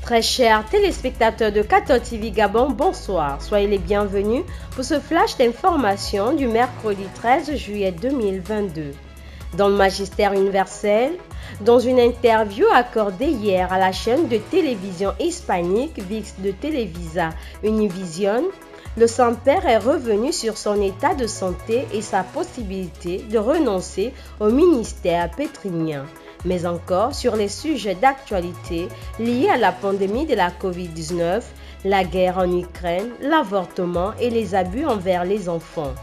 Très chers téléspectateurs de 14 TV Gabon, bonsoir. Soyez les bienvenus pour ce flash d'information du mercredi 13 juillet 2022. Dans le magistère universel, dans une interview accordée hier à la chaîne de télévision hispanique VIX de Televisa Univision, le Saint-Père est revenu sur son état de santé et sa possibilité de renoncer au ministère pétrinien, mais encore sur les sujets d'actualité liés à la pandémie de la COVID-19, la guerre en Ukraine, l'avortement et les abus envers les enfants.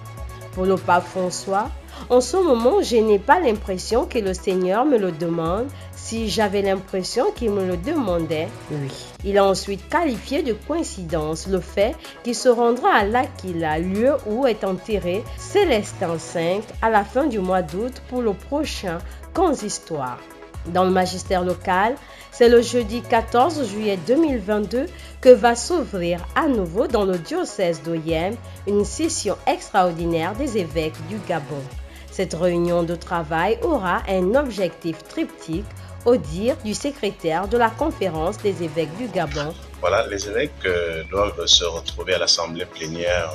Pour le pape François, en ce moment, je n'ai pas l'impression que le Seigneur me le demande. Si j'avais l'impression qu'il me le demandait, oui. Il a ensuite qualifié de coïncidence le fait qu'il se rendra à l'Aquila, lieu où est enterré Célestin V, à la fin du mois d'août pour le prochain consistoire. Dans le magistère local, c'est le jeudi 14 juillet 2022 que va s'ouvrir à nouveau dans le diocèse d'Oyem une session extraordinaire des évêques du Gabon. Cette réunion de travail aura un objectif triptyque au dire du secrétaire de la conférence des évêques du Gabon. Voilà, les évêques doivent se retrouver à l'assemblée plénière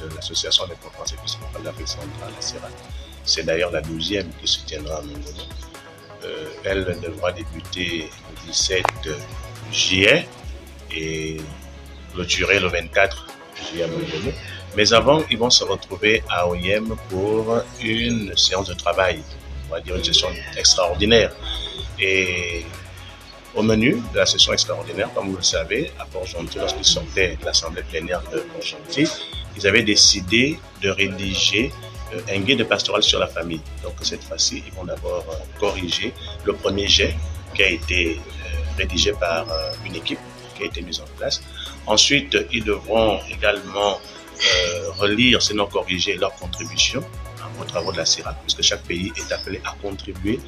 de l'association des conférences épiscopales d'Afrique centrale, la CERAC. C'est d'ailleurs la 12e qui se tiendra à Mongomo. Elle devra débuter le 17 juillet et clôturer le 24 juillet à Mongomo. Mais avant, ils vont se retrouver à Oyem pour une séance de travail, on va dire une session extraordinaire. Et au menu de la session extraordinaire, comme vous le savez, à Port-Gentil, lorsqu'ils sortaient de l'assemblée plénière de Port-Gentil, ils avaient décidé de rédiger un guide pastoral sur la famille. Donc cette fois-ci, ils vont d'abord corriger le premier jet qui a été rédigé par une équipe qui a été mise en place. Ensuite, ils devront également relire, sinon corriger leurs contributions aux travaux de la CERAC, puisque chaque pays est appelé à contribuer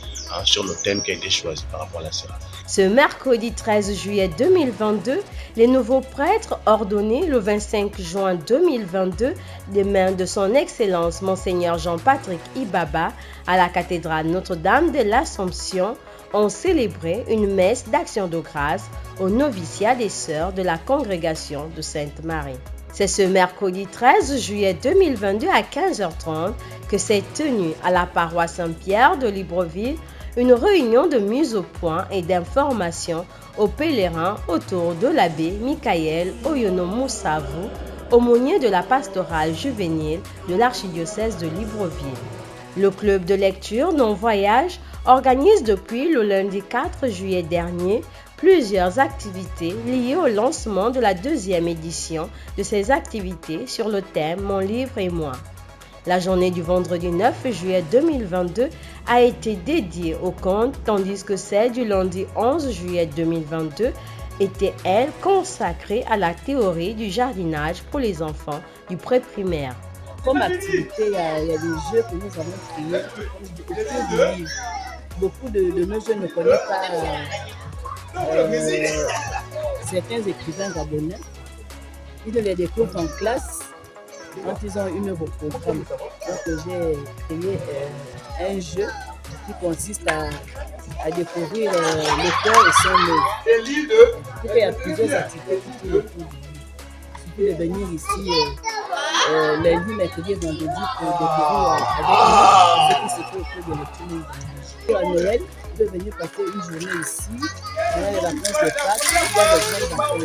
sur le thème qui a été choisi par rapport à la CERAC. Ce mercredi 13 juillet 2022, les nouveaux prêtres ordonnés le 25 juin 2022 des mains de son Excellence Monseigneur Jean-Patrick Ibaba à la cathédrale Notre-Dame de l'Assomption ont célébré une messe d'action de grâce au noviciat des sœurs de la congrégation de Sainte-Marie. C'est ce mercredi 13 juillet 2022 à 15h30 que s'est tenue à la paroisse Saint-Pierre de Libreville une réunion de mise au point et d'information aux pèlerins autour de l'abbé Michael Oyonomoussavou, aumônier de la pastorale juvénile de l'archidiocèse de Libreville. Le club de lecture non-voyage organise depuis le lundi 4 juillet dernier plusieurs activités liées au lancement de la deuxième édition de ces activités sur le thème « Mon livre et moi ». La journée du vendredi 9 juillet 2022 a été dédiée au conte, tandis que celle du lundi 11 juillet 2022 était, elle, consacrée à la théorie du jardinage pour les enfants du pré-primaire. Comme activité, il y a des jeux que nous avons créés autour du livre. Beaucoup de nos jeunes ne connaissent pas certains écrivains gabonais. Ils les découvrent en classe quand ils ont une œuvre au programme. Donc j'ai créé un jeu qui consiste à découvrir l'auteur et son œuvre. Il y a plusieurs activités qui tournent autour du livre. Il suffit de venir ici lundi, mercredi et vendredi pour découvrir ce qui se fait autour de lecture. À Noël, vous pouvez venir passer une journée ici, pendant les vacances de Pâques,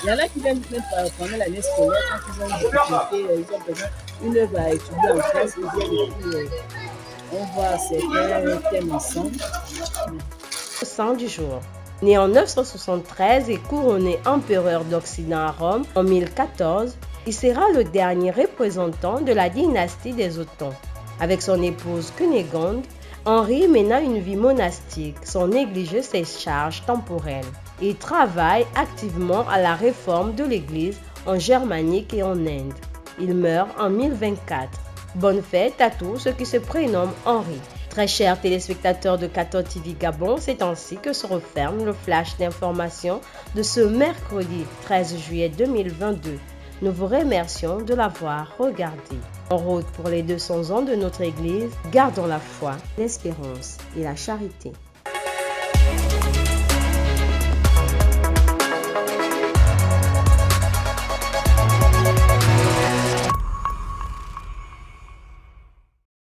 il y en a qui viennent même pendant l'année scolaire, quand ils ont une difficulté, ils ont besoin d'une œuvre à étudier en classe, ils viennent et puis on voit certains thèmes ensemble. Le saint du jour. Né en 973 et couronné empereur d'Occident à Rome en 1014, il sera le dernier représentant de la dynastie des Othons. Avec son épouse Cunégonde, Henri mena une vie monastique sans négliger ses charges temporelles. Il travaille activement à la réforme de l'Église en Germanique et en Inde. Il meurt en 1024. Bonne fête à tous ceux qui se prénomment Henri. Très chers téléspectateurs de 14 TV Gabon, c'est ainsi que se referme le flash d'information de ce mercredi 13 juillet 2022. Nous vous remercions de l'avoir regardé. En route pour les 200 ans de notre Église, gardons la foi, l'espérance et la charité.